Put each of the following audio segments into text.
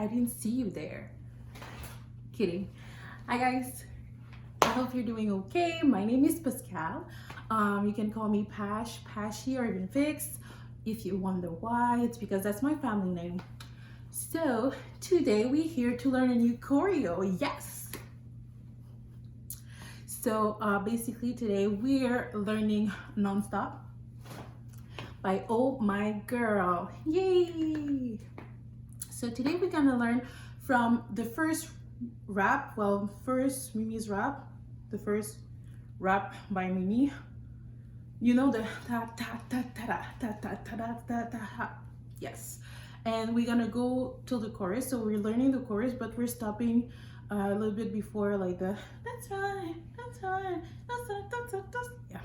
I didn't see you there. Kidding. Hi guys, I hope you're doing okay. My name is Pascal. You can call me Pash, Pashy, or even Fix. If you wonder why, it's because that's my family name. So today we're here to learn a new choreo. Yes. So basically today we're learning Non-Stop by Oh My Girl. Yay! So today we're gonna learn from the first rap, first Mimi's rap, the first rap by Mimi. You know the ta ta ta ta ta ta ta ta ta. Yes. And we're gonna go till the chorus. So we're learning the chorus, but we're stopping a little bit before, like the that's fine, yeah.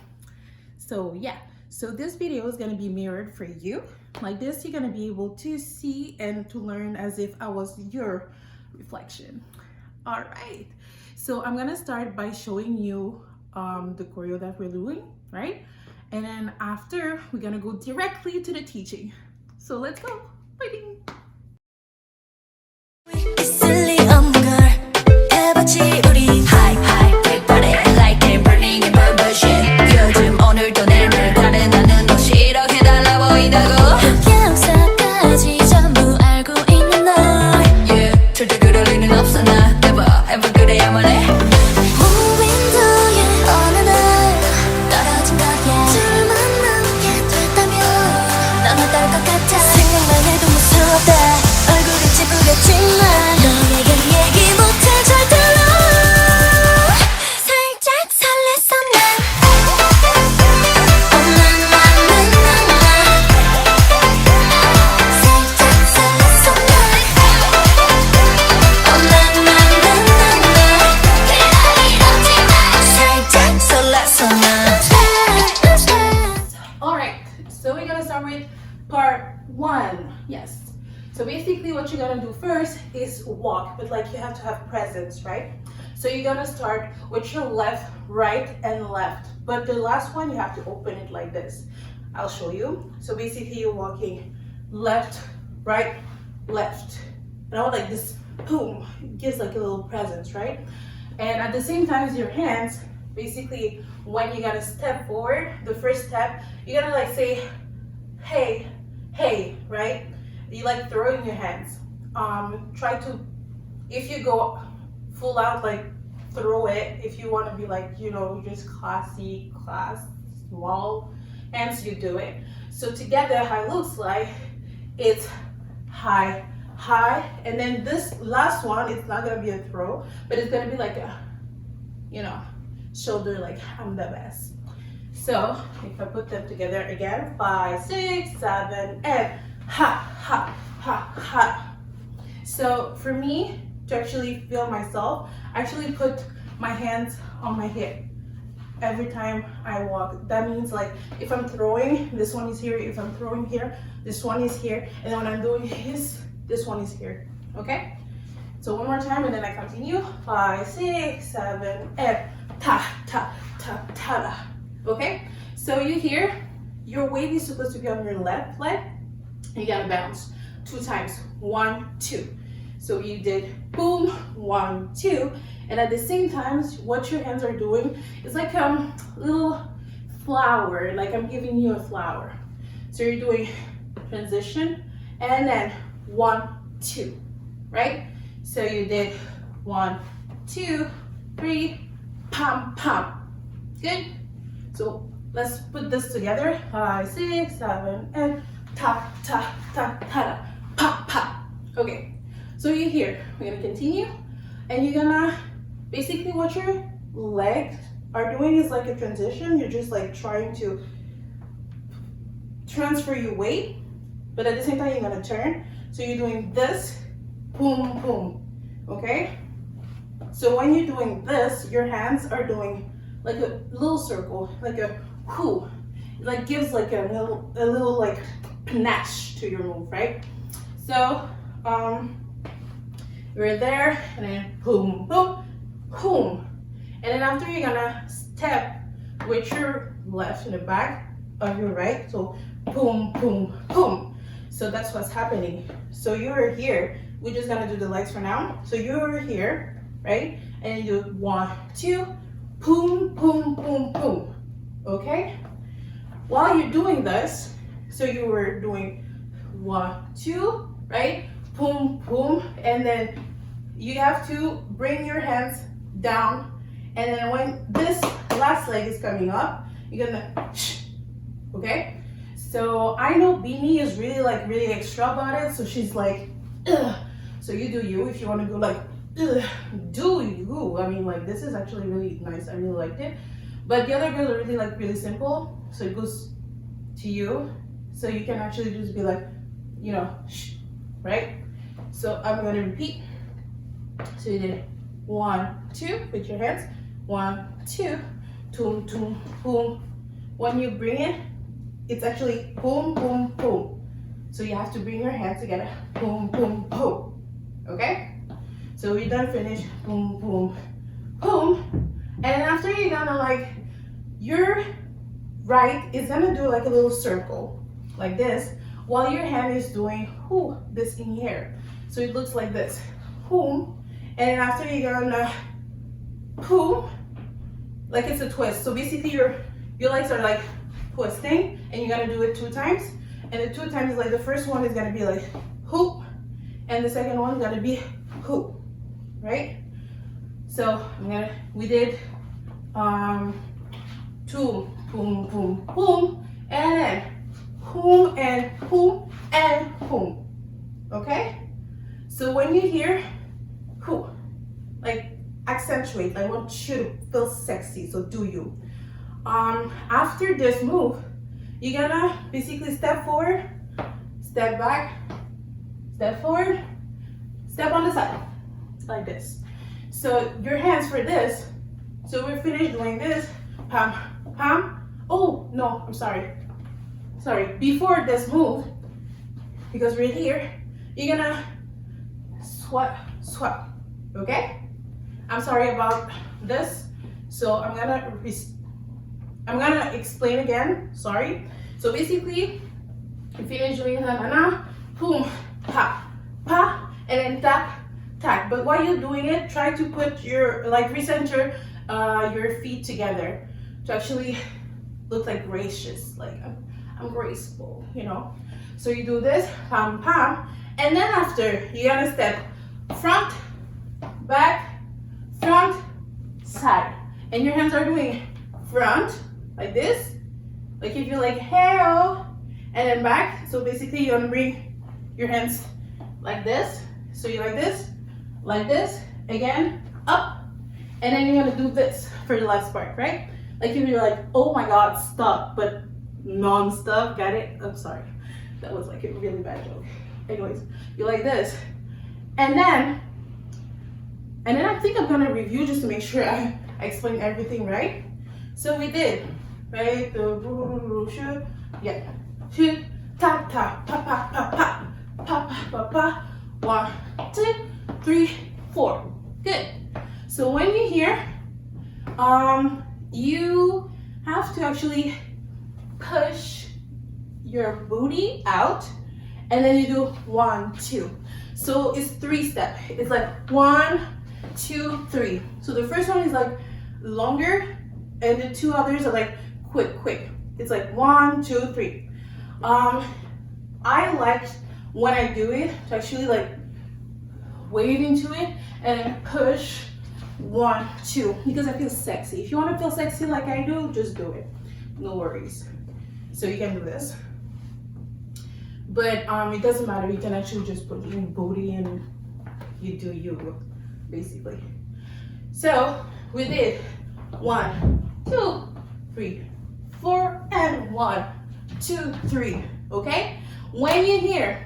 So yeah. So this video is gonna be mirrored for you. Like this, you're gonna be able to see and to learn as if I was your reflection. All right. So I'm gonna start by showing you the choreo that we're doing, right? And then after, we're gonna go directly to the teaching. So let's go. Fighting. Part one. Yes. So basically what you're gonna do first is walk, but like you have to have presence, right? So you're gonna start with your left, right, and left. But the last one you have to open it like this. I'll show you. So basically you're walking left, right, left. You know, like this, boom, it gives like a little presence, right? And at the same time as your hands, basically when you gotta step forward, the first step, you're gonna like say, hey, hey, right? You like throwing your hands. Try to, if you go full out, like throw it. If you want to be like, you know, just classy, small hands, you do it. So together, how it looks like, it's high, high, and then this last one, it's not gonna be a throw, but it's gonna be like a, you know, shoulder, like I'm the best. So if I put them together again, 5, 6, 7, and ha, ha, ha, ha. So for me, to actually feel myself, I actually put my hands on my hip every time I walk. That means like if I'm throwing, this one is here. If I'm throwing here, this one is here. And then when I'm doing this one is here, okay? So one more time and then I continue. 5, 6, 7, and ta, ta, ta, ta, ta. Okay, so you hear your weight is supposed to be on your left leg. You gotta bounce 2 times, 1, 2. So you did boom, 1, 2, and at the same time, what your hands are doing is like a little flower, like I'm giving you a flower. So you're doing transition and then 1, 2, right? So you did 1, 2, 3, pam, pam. Good. So let's put this together. 5, 6, 7, and ta, ta, ta, ta, pa, pa. Okay, so you're here. We're gonna continue, and you're gonna basically what your legs are doing is like a transition. You're just like trying to transfer your weight, but at the same time you're gonna turn. So you're doing this, boom, boom. Okay. So when you're doing this, your hands are doing like a little circle, like a whoo, it like gives like a little like panache to your move, right? So we're there, and then boom, boom, boom, and then after you're gonna step with your left in the back of your right, so boom, boom, boom. So that's what's happening. So you're here, we're just gonna do the legs for now. So you're here, right? And you do 1, 2, boom, boom, boom, boom. Okay? While you're doing this, so you were doing 1, 2, right? Boom, boom, and then you have to bring your hands down, and then when this last leg is coming up, you're gonna, okay? So I know Beanie is really extra about it, so she's like, ugh. So you do you. If you want to go like, ugh, do you. I mean, like, this is actually really nice. I really liked it. But the other girls are really simple. So it goes to you. So you can actually just be like, you know, right? So I'm going to repeat. So you did 1, 2 with your hands. 1, 2, boom, boom, boom. When you bring it, it's actually boom, boom, boom. So you have to bring your hands together. Boom, boom, boom. Okay? So we're done, finish. Boom, boom, boom. And then after you're gonna like, your right is gonna do like a little circle like this, while your hand is doing this in here. So it looks like this. Boom. And then after you're gonna boom, like it's a twist. So basically your legs are like twisting, and you're gonna do it 2 times. And the 2 times is like, the first one is gonna be like hoop, and the second one is gonna be hoop, right? So we did 2, boom, boom, boom, and then boom and boom and boom. Okay? So when you hear hoop, like accentuate, I want you to feel sexy, so do you. After this move, you're gonna basically step forward, step back, step forward, step on the side, like this. So your hands for this, so we're finished doing this, pam, pam. Oh, no, I'm sorry. Before this move, because we're here, you're gonna swap, okay? I'm sorry about this. So I'm gonna explain again, sorry. So basically, you finish doing na, boom, pa, pa, and then tap, tap. But while you're doing it, try to put your, like, recenter your feet together to actually look like gracious, like I'm graceful, you know. So you do this, pam, pam, and then after, you're gonna step front, back, front, side. And your hands are doing front, like this, like if you're like, hey-oh, and then back. So basically you're gonna bring your hands like this. So you're like this, again, up, and then you're gonna do this for the last part, right? Like if you're like, oh my God, stop, but non-stop, got it? I'm sorry, that was like a really bad joke. Anyways, you're like this, and then I think I'm gonna review just to make sure I explain everything right. So we did, right? Yeah. Shoot, ta ta, pa pa pa pa, pa pa pa pa. 1, 2, 3, 4. Good. So when you hear, you have to actually push your booty out, and then you do 1, 2. So it's 3 steps. It's like 1, 2, 3. So the first one is like longer, and the 2 others are like quick. It's like 1, 2, 3. I like when I do it to actually like wave into it and then push 1, 2, because I feel sexy. If you want to feel sexy like I do, just do it. No worries. So you can do this. But it doesn't matter. You can actually just put your booty and you do you, basically. So we did 1, 2, 3, 4, and 1, 2, 3. Okay? When you're here,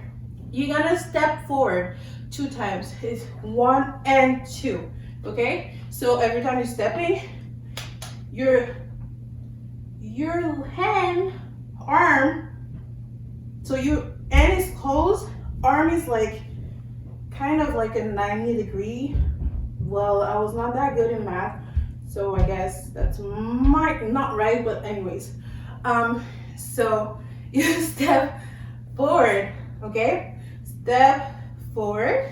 you're gonna step forward 2 times. It's 1 and 2. Okay? So every time you're stepping, your hand, arm, so your hand is closed, arm is like kind of like a 90-degree. Well, I was not that good in math, so I guess that's not right, but anyways. So you step forward, okay? Step forward,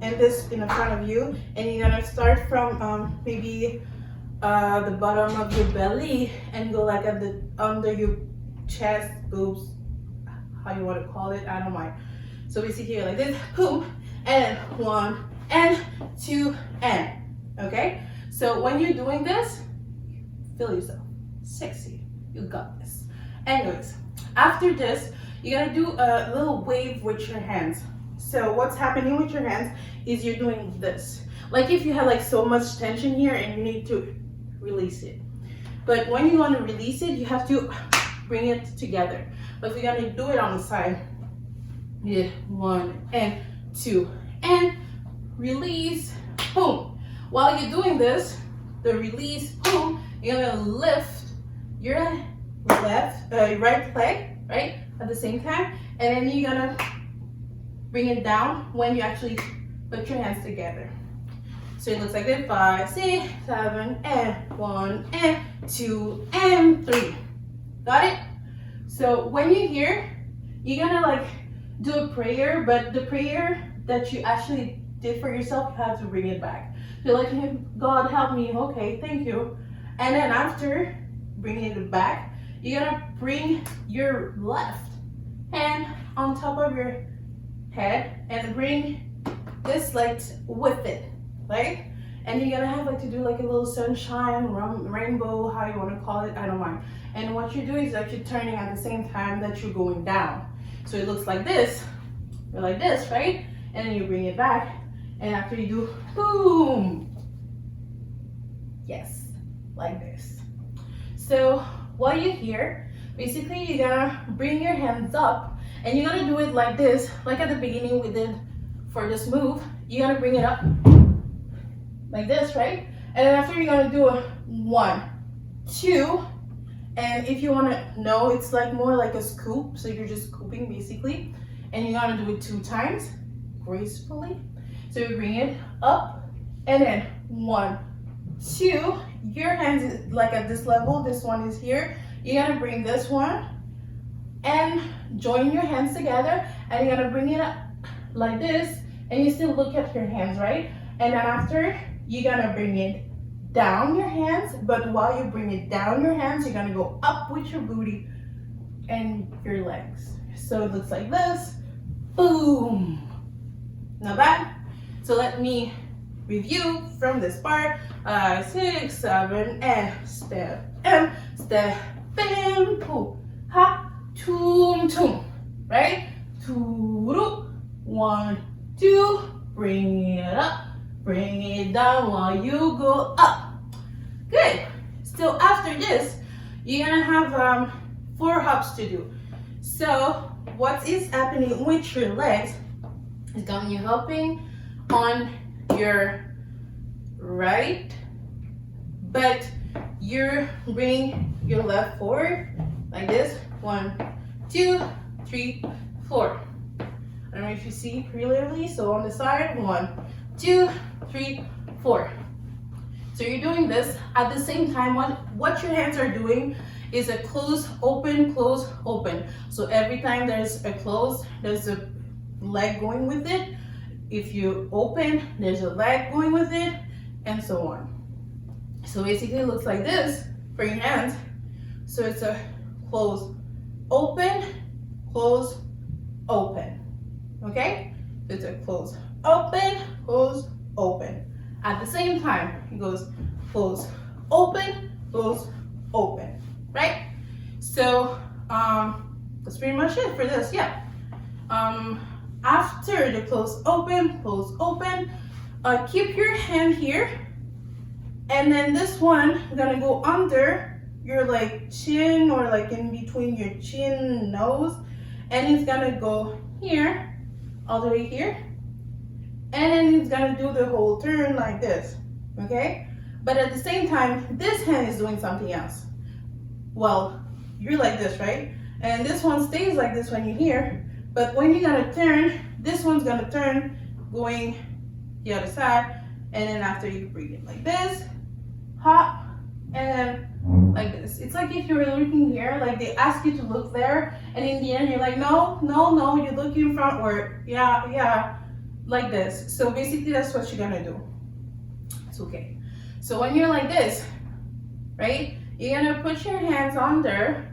and this in the front of you, and you're gonna start from maybe the bottom of your belly and go like at the under your chest, boobs, how you want to call it, I don't mind. So basically you're like this, boom, and 1 and 2 and, okay? So when you're doing this, feel yourself sexy. You got this. Anyways, after this, you're gonna do a little wave with your hands. So what's happening with your hands is you're doing this. Like if you have like so much tension here and you need to release it. But when you want to release it, you have to bring it together. But we're gonna do it on the side. Yeah, 1 and 2 and release, boom. While you're doing this, the release, boom, you're gonna lift your right leg, right, at the same time, and then you're gonna bring it down when you actually put your hands together. So it looks like this: 5, 6, 7, and 1 and 2 and 3. Got it? So when you're here, you're gonna like do a prayer, but the prayer that you actually did for yourself, you have to bring it back. So like, God help me, okay, thank you. And then after bringing it back, you're gonna bring your left hand on top of your head and bring this like with it, right? And you're gonna have like to do like a little sunshine, rainbow, how you wanna call it, I don't mind. And what you're doing is that you're turning at the same time that you're going down. So it looks like this, you're like this, right? And then you bring it back, and after you do, boom. Yes, like this. So while you're here, basically you're gonna bring your hands up, and you're gonna do it like this, like at the beginning we did for this move. You're gonna bring it up like this, right? And then after you're gonna do a 1, 2, and if you wanna know, it's like more like a scoop, so you're just scooping basically, and you're gonna do it 2 times gracefully. So you bring it up, and then 1, 2, your hands is like at this level, this one is here. You're gonna bring this one and join your hands together, and you're gonna bring it up like this, and you still look at your hands, right? And then after, you're gonna bring it down your hands, but while you bring it down your hands, you're gonna go up with your booty and your legs. So it looks like this, boom. Not bad. So let me review from this part. 6, 7, and step, bam, boom, ha, tum, tum, right? 2, 1, 2, bring it up, bring it down while you go up. Good. So after this, you're gonna have 4 hops to do. So what is happening with your legs is going to helping on your right, but you bring your left forward like this. 1, 2, 3, 4. I don't know if you see clearly. So on the side, 1, 2, 3, 4. So you're doing this at the same time. What your hands are doing is a close, open, close, open. So every time there's a close, there's a leg going with it. If you open, there's a leg going with it, and so on. So basically it looks like this for your hands. So it's a close, open, close, open. Okay? It's a close, open, close, open. At the same time, it goes close, open, open, right? So that's pretty much it for this, yeah. After the close, open, keep your hand here, and then this one gonna go under your like chin, or like in between your chin and nose, and it's gonna go here, all the way here, and then it's gonna do the whole turn like this, okay? But at the same time, this hand is doing something else. Well, you're like this, right? And this one stays like this when you're here, but when you're gonna turn, this one's gonna turn going the other side, and then after you bring it like this, hop, and then like this. It's like if you were looking here, like they ask you to look there, and in the end you're like, no, you look in front, or yeah, like this. So basically that's what you're gonna do. It's okay. So when you're like this, right, you're gonna put your hands under,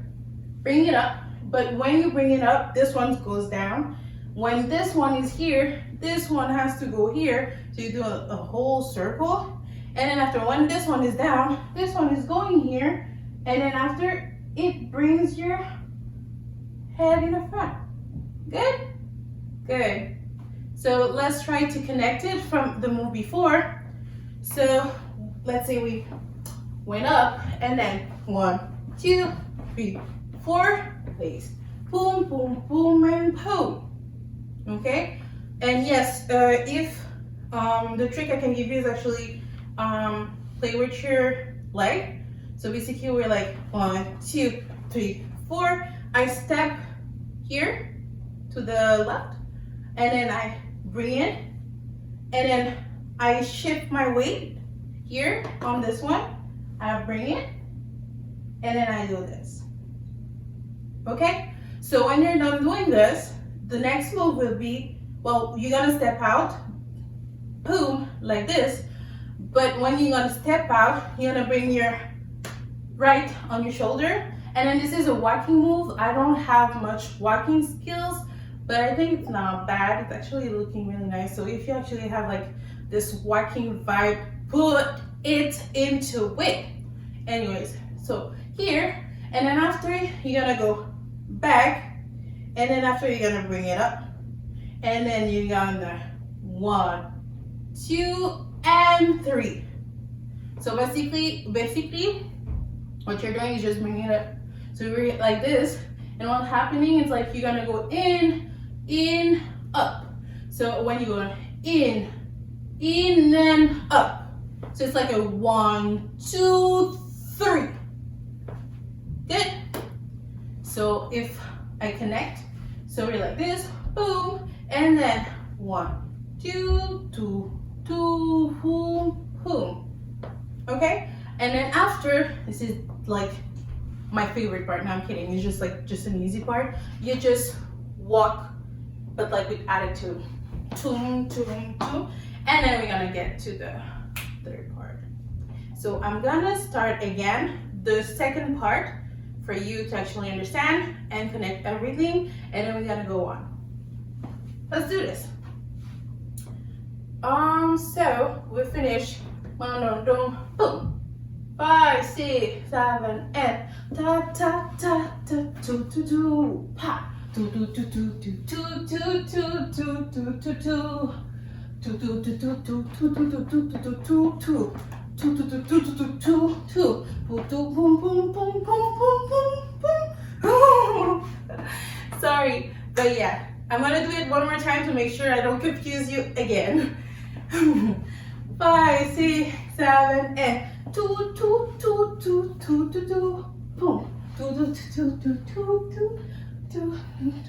bring it up, but when you bring it up, this one goes down. When this one is here, this one has to go here. So you do a whole circle. And then after, when this one is down, this one is going here. And then after, it brings your head in the front. Good? Good. So let's try to connect it from the move before. So let's say we went up and then 1, 2, 3, 4, place. Boom, boom, boom, and boom. Okay? And yes, if the trick I can give you is actually play with your leg. So basically we're like 1, 2, 3, 4. I step here to the left and then I bring it and then I shift my weight here on this one. I bring it and then I do this. Okay? So when you're done doing this, the next move will be, well, you're gonna step out, boom, like this. But when you're gonna step out, you're gonna bring your right on your shoulder. And then this is a walking move. I don't have much walking skills, but I think it's not bad. It's actually looking really nice. So if you actually have like this walking vibe, put it into it. Anyways, so here, and then after you're gonna go back, and then after you're gonna bring it up, and then you're gonna 1, 2, and 3. So basically, what you're doing is just bringing it up. So we're like this, and what's happening is like you're gonna go in, up. So when you go in, and up. So it's like a 1, 2, 3. Good? So if I connect, so we're like this, boom, and then 1, 2, 2, 2, boom, boom. Okay? And then after, this is like my favorite part. No, I'm kidding. It's just like an easy part. You just walk, but like with attitude. Toom, toom, toom. And then we're gonna get to the third part. So I'm gonna start again the second part for you to actually understand and connect everything. And then we're gonna go on. Let's do this. So we finish. Boom. 5, 6, 7, 8. Ta ta ta ta, 2, 2, 2, pa. 2, 2, 2, 2, 2, 2, 2, 2, 2, 2, 2, 2. 2, 2, 2, 2, 2, 2, 2, 2, 2, 2, 2, 2. 2, 2, 2, 2, 2, 2, 2. Boom, boom, boom, boom, boom, boom, boom. Sorry, but yeah, I'm gonna do it one more time to make sure I don't confuse you again. 5, 6, 7, 8. 2, 2, 2, 2, 2, 2, 2. Boom. 2, 2, 2, 2, 2, 2, 2,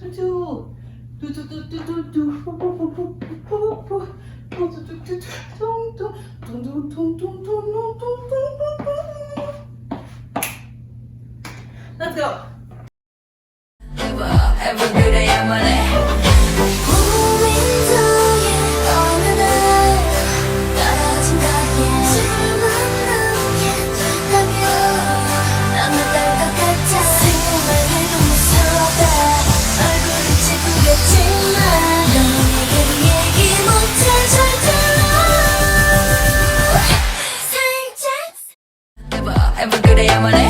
2, 2. 2, 2, 2, 2, 2, 2. Boom, boom, boom, boom, boom, boom. 2, 2, 2, 2, 2, 2. Let's go. Ever good I am on it. Ever good I am on it.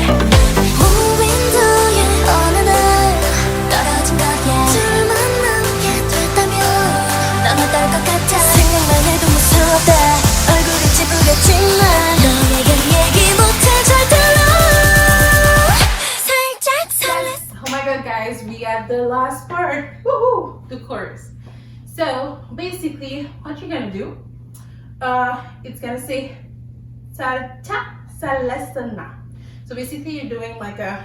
Oh my god, guys, we got the last part. Woohoo! The chorus. So basically, what you're gonna do, it's gonna say salta salesana. So basically, you're doing like a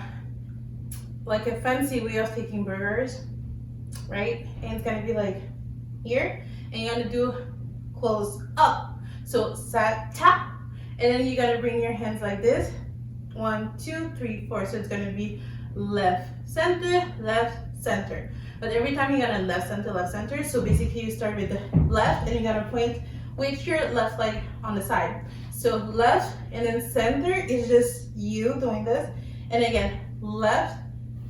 fancy way of taking burgers, right? And it's gonna be like here, and you're gonna do close up. So salta, and then you gotta bring your hands like this, 1, 2, 3, 4. So it's gonna be left, center. But every time you're gonna left, center. So basically you start with the left and you're gonna point with your left leg on the side. So left and then center is just you doing this. And again, left,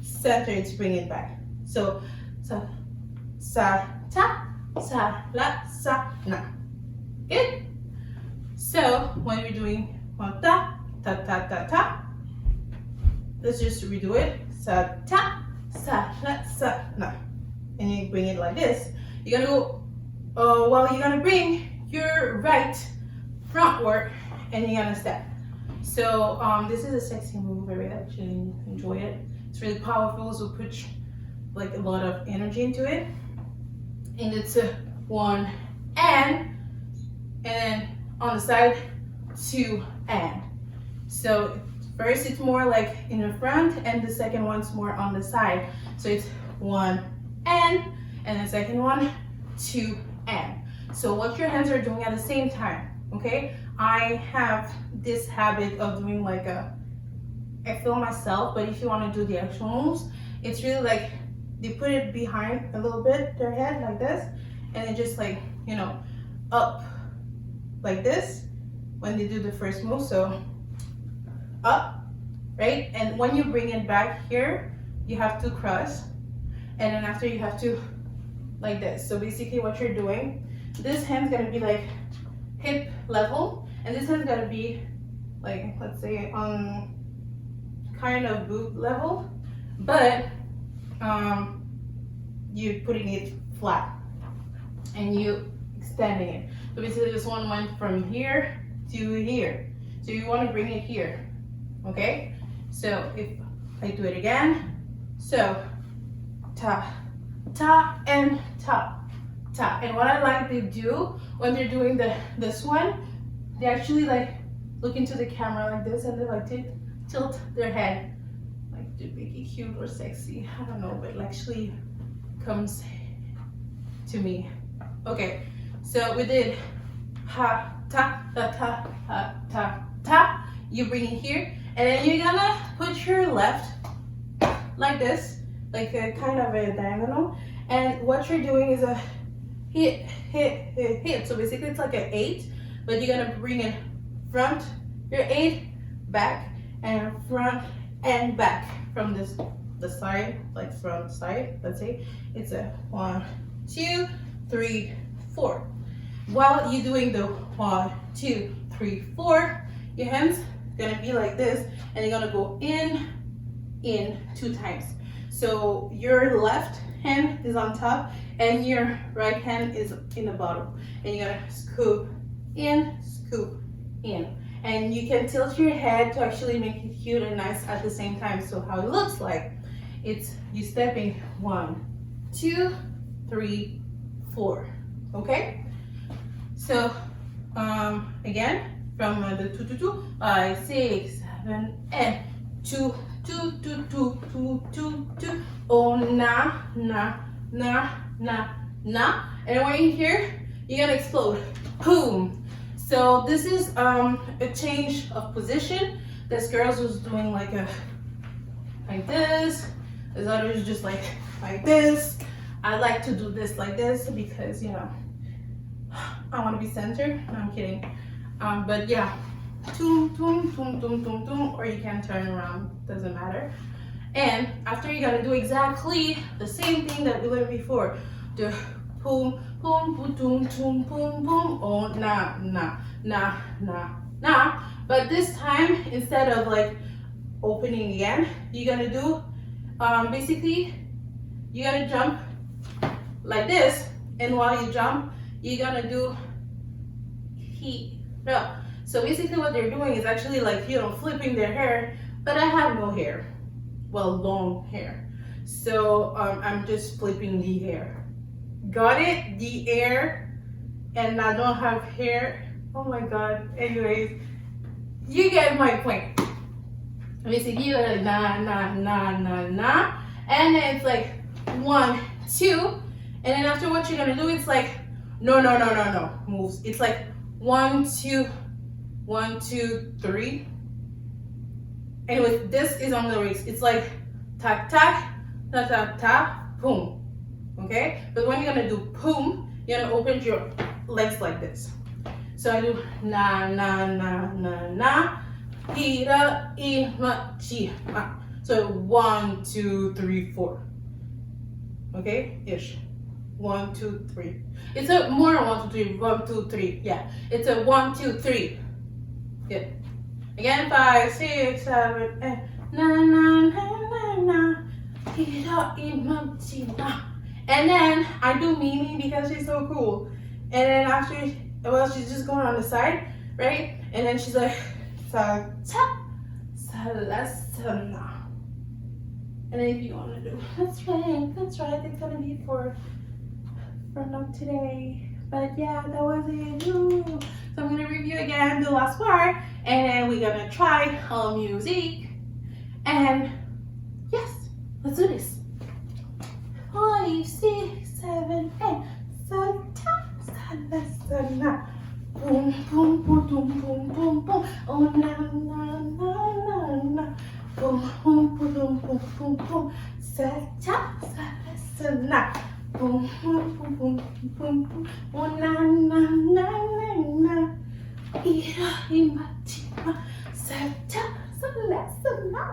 center, it's bring it back. So sa, ta, sa, la, sa, na. Good? So when we're doing ta, ta, ta, ta, ta, let's just redo it. Sa, ta, sa, la, sa, na. And you bring it like this. You're gonna go, well, you're gonna bring your right frontward and you're gonna step. So this is a sexy move. I really actually enjoy it. It's really powerful, so put like a lot of energy into it. And it's a 1 and then on the side 2 and. So first it's more like in the front and the second one's more on the side. So it's 1 and the second one 2 and. So what your hands are doing at the same time, okay? I have this habit of doing like I feel myself, but if you want to do the actual moves, it's really like they put it behind a little bit, their head like this, and then just like, you know, up like this when they do the first move. So up, right? And when you bring it back here, you have to cross, and then after you have to like this. So basically what you're doing, this hand's gonna be like hip level, and this hand's gonna be like, let's say on kind of boob level, but you're putting it flat and you extending it. So basically this one went from here to here. So you want to bring it here, okay? So if I do it again, so ta, ta, and ta, ta. And what I like to do when they're doing this one, they actually like look into the camera like this and they like to tilt their head like to make it cute or sexy. I don't know, but it actually comes to me. Okay, so we did ha, ta, ta, ta, ha, ta, ta. You bring it here, and then you're gonna put your left like this, like a kind of a diagonal. And what you're doing is a hit, hit, hit, hit. So basically it's like an 8, but you're gonna bring it front, your 8, back, and front and back from the side, like front side. Let's say it's a 1, 2, 3, 4. While you're doing the 1, 2, 3, 4, your hands gonna be like this, and you're gonna go in 2 times. So your left hand is on top and your right hand is in the bottom, and you're gonna scoop in, and you can tilt your head to actually make it cute and nice at the same time. So how it looks like, it's you stepping 1, 2, 3, 4. Okay, so again from the 2 to 2, 5, 6, 7, and 2, 2, 2, 2, 2, 2, 2. Oh, na, na, na, na, na. And when you're here, you're gonna explode. Boom. So this is a change of position. This girl was doing like this. This other is just like this. I like to do this like this because, you know, I want to be centered. No, I'm kidding. But yeah, toom, toom, toom, toom, toom, toom, or you can turn around, doesn't matter. And after you gotta do exactly the same thing that we learned before. The boom, boom, boom, boom, boom, boom, boom, oh, na, na, na, na, na. But this time, instead of like opening again, you're gonna do, basically, you're gonna jump like this, and while you jump, you're gonna do no. So basically what they're doing is actually like, you know, flipping their hair, but I have no hair, well, long hair. So I'm just flipping the hair. Got it? The air, and I don't have hair. Oh my God. Anyways, you get my point. Basically, you're like na, na, na, na, na, and then it's like 1, 2, and then after what you're gonna do, it's like no moves. It's like 1, 2, 1, 2, 3, Anyway, this is on the wrist. It's like tack, tack, ta, ta, ta, boom. Okay? But when you're gonna do boom, you're gonna open your legs like this. So I do na, na, na, na, na, ira, ima, chi, ma. So 1, 2, 3, 4. Okay? Ish. 1, 2, 3. It's a more than 1, 2, 3. 1, 2, 3. Yeah. It's a 1, 2, 3. Yeah. Again, 5, 6, 7, 8. Na na na na na. Ira, ima, chi, ma. And then I do Mimi because she's so cool. And then after, well, she's just going on the side, right? And then she's like, sa cha, salasana. And then if you want to do, that's right. It's gonna be for not today. But yeah, that was it. Woo. So I'm gonna review again the last part, and then we're gonna try music. And yes, let's do this. 5, 6, 7, 8. Salasana. Boom, boom, boom, boom, boom, boom, boom. Oh na na na na na. Boom, boom, boom, boom, boom, boom, boom. Salasana. Boom, boom, boom, boom, boom, boom. Oh na na na na na. Ira, ima, chima. Salasana.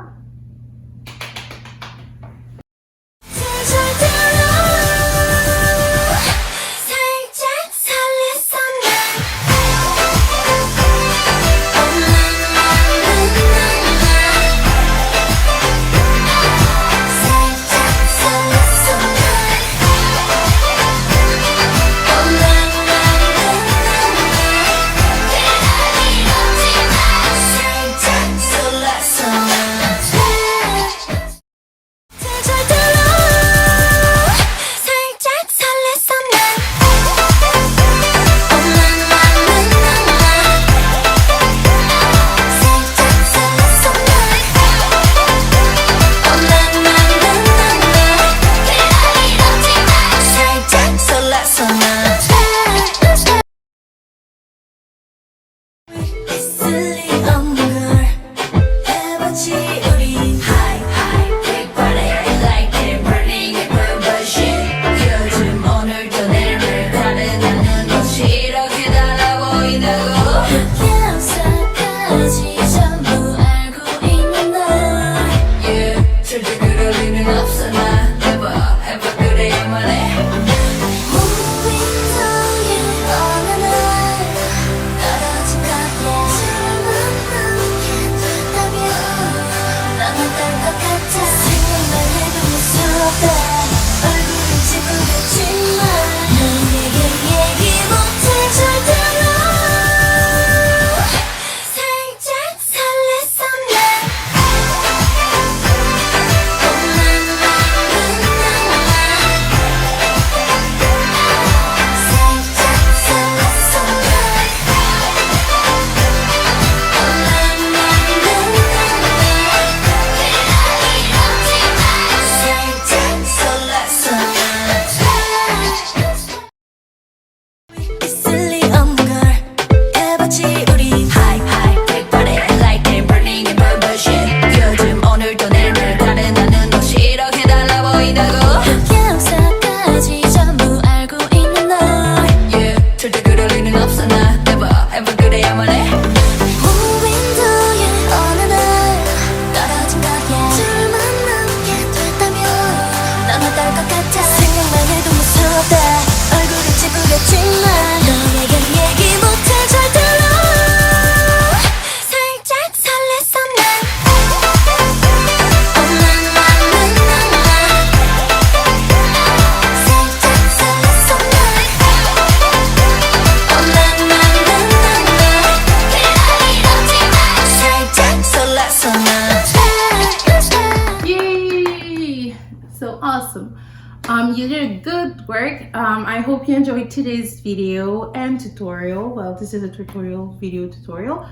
You did good work. I hope you enjoyed today's video and tutorial. Well, this is a video tutorial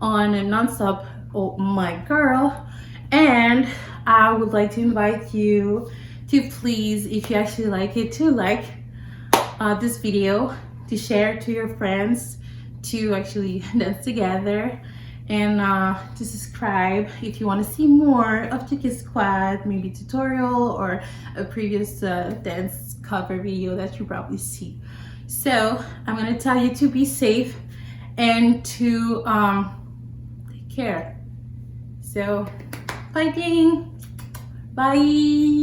on a non-stop Oh My Girl. And I would like to invite you to please, if you actually like it, to like this video, to share to your friends, to actually dance together. and to subscribe if you want to see more of Chicken Squad, maybe tutorial or a previous dance cover video that you probably see. So I'm going to tell you to be safe and to take care. So fighting. Bye.